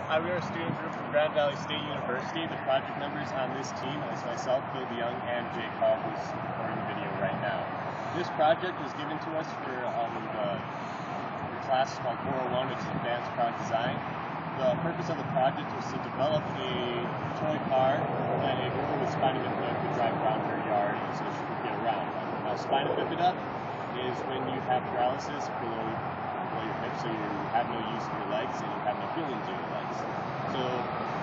We are a student group from Grand Valley State University. The project members on this team is myself, Bill DeYoung, and Jay Carl, who's recording the video right now. This project was given to us for the class called 401, which is Advance Product Design. The purpose of the project was to develop a toy car that a girl with spina bifida could drive around her yard so she could get around. Now, spina bifida is when you have paralysis below your hips, so you have no use of your legs and you have no feelings in your legs. So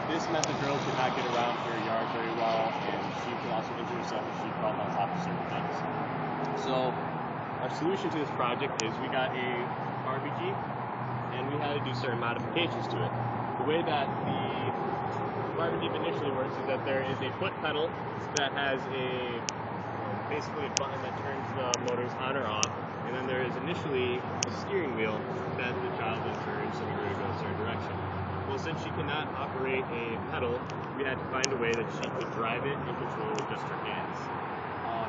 this meant the girl could not get around her yard very well, and she could also injure herself if she crawled on top of certain things. So our solution to this project is we got a Barbie Jeep, and we had to do certain modifications to it. The way that the Barbie Jeep initially works is that there is a foot pedal that has basically a button that turns the motors on or off, and then there is initially a steering wheel that the child then turns in order to go a certain direction. Well, since she cannot operate a pedal, we had to find a way that she could drive it and control it with just her hands.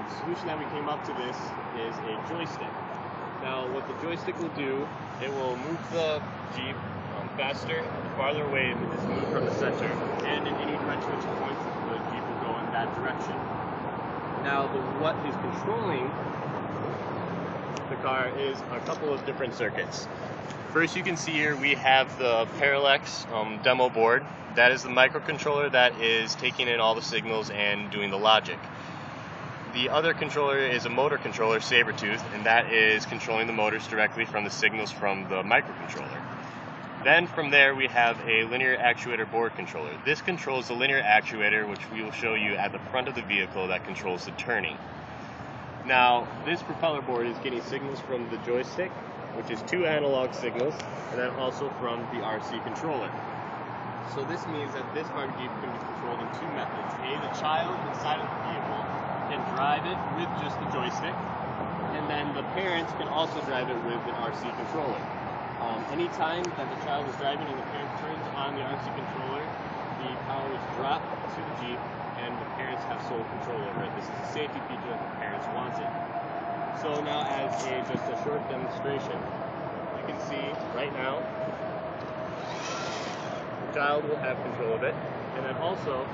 The solution that we came up to this is a joystick. Now, what the joystick will do, it will move the Jeep faster, farther away, it's moved from the center, and in any direction which it points, the Jeep will go in that direction. Now, what is controlling the car is a couple of different circuits. First, you can see here we have the Parallax demo board. That is the microcontroller that is taking in all the signals and doing the logic. The other controller is a motor controller, Sabertooth, and that is controlling the motors directly from the signals from the microcontroller. Then from there we have a linear actuator board controller. This controls the linear actuator, which we will show you at the front of the vehicle, that controls the turning. Now, this propeller board is getting signals from the joystick, which is 2 analog signals, and then also from the RC controller. So this means that this Barbie Jeep can be controlled in 2 methods. A, the child inside of the vehicle can drive it with just the joystick, and then the parents can also drive it with an RC controller. Anytime that the child is driving and the parent turns on the RC controller, the power is dropped to the Jeep, and the parents have sole control over it. This is a safety feature that the parents wanted. So now, as just a short demonstration, you can see right now the child will have control of it, and then also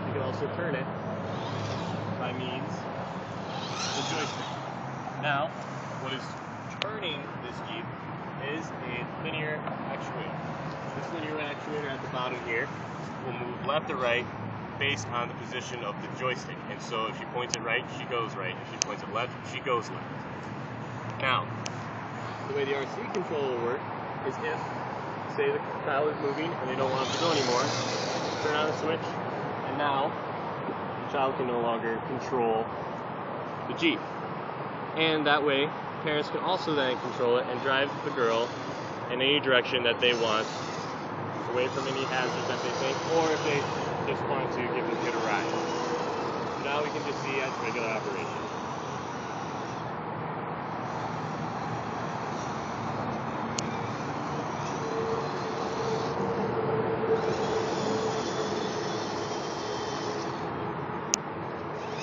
you can also turn it by means of the joystick. Now, what is turning this Jeep is a linear actuator. This linear actuator at the bottom here will move left or right based on the position of the joystick. And so if she points it right, she goes right. If she points it left, she goes left. Now, the way the RC controller will work is if, say, the child is moving and they don't want it to go anymore, turn on the switch, and now the child can no longer control the Jeep. And that way, parents can also then control it and drive the girl in any direction that they want, away from any hazards that they think, or if they just want to give the kid a ride. Now we can just see as regular operation.